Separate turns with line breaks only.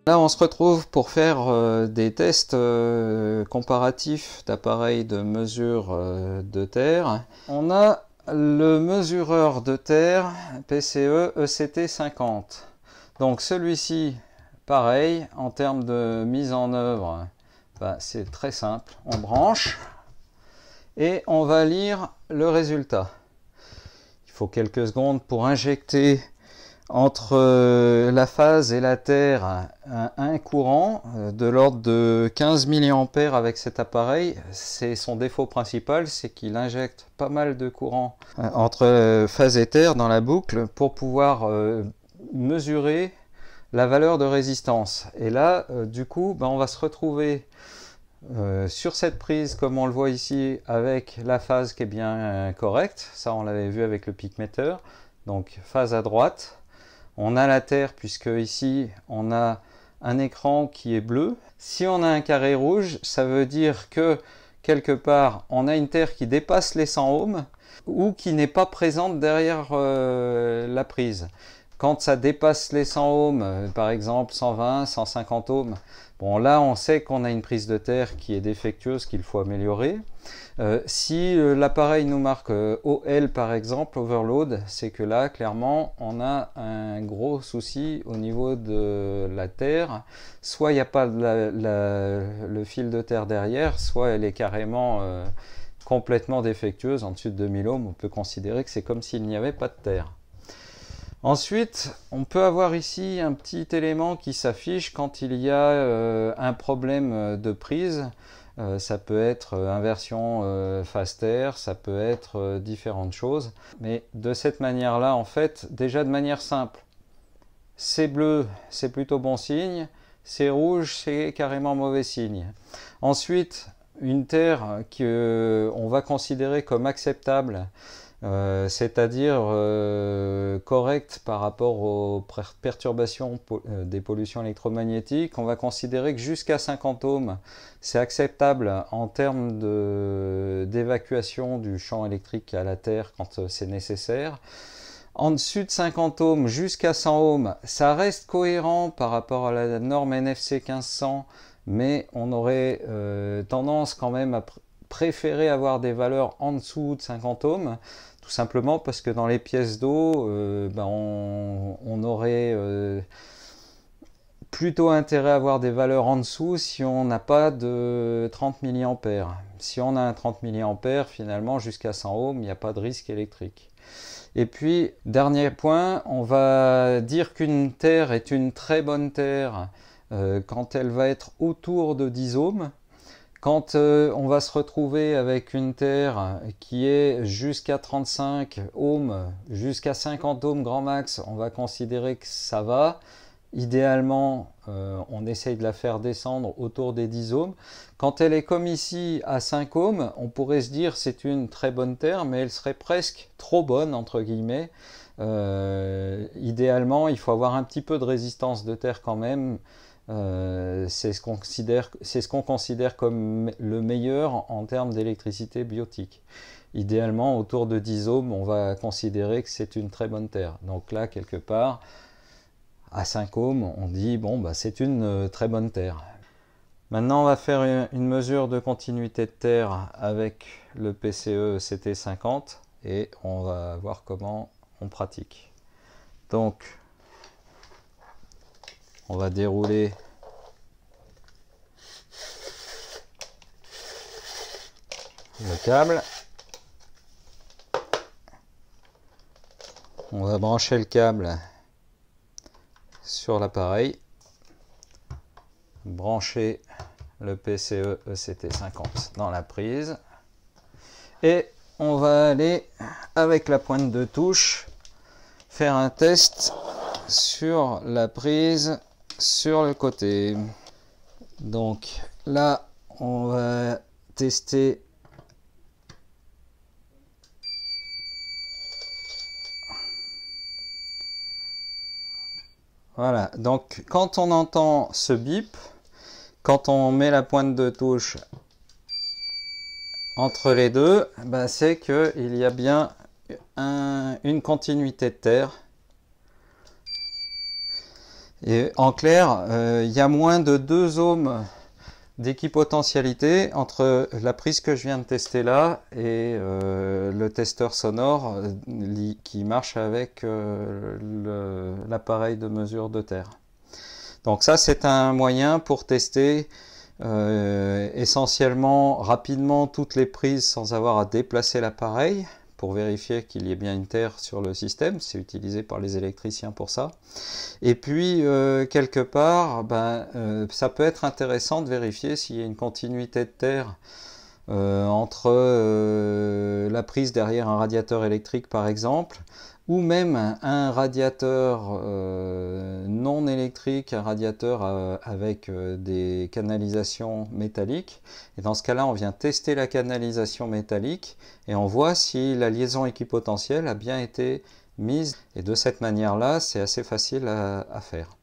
Là, on se retrouve pour faire des tests comparatifs d'appareils de mesure de terre. On a le mesureur de terre PCE ECT50. Donc celui-ci, pareil, en termes de mise en œuvre, c'est très simple. On branche et on va lire le résultat. Il faut quelques secondes pour injecter entre la phase et la terre un courant de l'ordre de 15 mA avec cet appareil. C'est son défaut principal, c'est qu'il injecte pas mal de courant entre phase et terre dans la boucle pour pouvoir mesurer la valeur de résistance. Et là, du coup, on va se retrouver sur cette prise, comme on le voit ici, avec la phase qui est bien correcte. Ça, on l'avait vu avec le picméteur. Donc, phase à droite. On a la terre, puisque ici, on a un écran qui est bleu. Si on a un carré rouge, ça veut dire que, quelque part, on a une terre qui dépasse les 100 ohms ou qui n'est pas présente derrière la prise. Quand ça dépasse les 100 ohms, par exemple 120, 150 ohms, bon là on sait qu'on a une prise de terre qui est défectueuse, qu'il faut améliorer. Si l'appareil nous marque OL par exemple, overload, c'est que là clairement on a un gros souci au niveau de la terre. Soit il n'y a pas le fil de terre derrière, soit elle est carrément complètement défectueuse. En dessus de 2000 ohms, on peut considérer que c'est comme s'il n'y avait pas de terre. Ensuite, on peut avoir ici un petit élément qui s'affiche quand il y a un problème de prise. Ça peut être inversion phase terre, ça peut être différentes choses. Mais de cette manière-là, en fait, déjà de manière simple, c'est bleu, c'est plutôt bon signe, c'est rouge, c'est carrément mauvais signe. Ensuite, une terre qu'on va considérer comme acceptable, c'est-à-dire correct par rapport aux perturbations des pollutions électromagnétiques. On va considérer que jusqu'à 50 ohms, c'est acceptable en termes d'évacuation du champ électrique à la Terre quand c'est nécessaire. En dessus de 50 ohms jusqu'à 100 ohms, ça reste cohérent par rapport à la norme NFC 1500, mais on aurait tendance quand même à préférer avoir des valeurs en dessous de 50 ohms, tout simplement parce que dans les pièces d'eau, on aurait plutôt intérêt à avoir des valeurs en dessous si on n'a pas de 30 mA. Si on a un 30 mA, finalement, jusqu'à 100 ohms, il n'y a pas de risque électrique. Et puis, dernier point, on va dire qu'une terre est une très bonne terre quand elle va être autour de 10 ohms. Quand on va se retrouver avec une terre qui est jusqu'à 35 ohms, jusqu'à 50 ohms grand max, on va considérer que ça va. Idéalement, on essaye de la faire descendre autour des 10 ohms. Quand elle est comme ici à 5 ohms, on pourrait se dire c'est une très bonne terre, mais elle serait presque trop bonne, entre guillemets. Idéalement, il faut avoir un petit peu de résistance de terre quand même. C'est ce qu'on considère comme le meilleur en termes d'électricité biotique. Idéalement, autour de 10 ohms, on va considérer que c'est une très bonne terre. Donc là, quelque part, à 5 ohms, on dit bon, c'est une très bonne terre. Maintenant, on va faire une mesure de continuité de terre avec le PCE CT50 et on va voir comment on pratique. Donc, on va dérouler le câble. On va brancher le câble sur l'appareil. Brancher le PCE ECT50 dans la prise. Et on va aller avec la pointe de touche faire un test sur la prise sur le côté. Donc là, on va tester voilà. Donc quand on entend ce bip, quand on met la pointe de touche entre les deux, c'est qu'il y a bien une continuité de terre. Et en clair, il y a moins de 2 ohms d'équipotentialité entre la prise que je viens de tester là et le testeur sonore qui marche avec l'appareil de mesure de terre. Donc ça, c'est un moyen pour tester essentiellement rapidement toutes les prises sans avoir à déplacer l'appareil, pour vérifier qu'il y ait bien une terre sur le système. C'est utilisé par les électriciens pour ça. Et puis, quelque part, ça peut être intéressant de vérifier s'il y a une continuité de terre entre la prise derrière un radiateur électrique, par exemple, ou même un radiateur non électrique, un radiateur avec des canalisations métalliques. Et dans ce cas-là, on vient tester la canalisation métallique et on voit si la liaison équipotentielle a bien été mise. Et de cette manière-là, c'est assez facile à faire.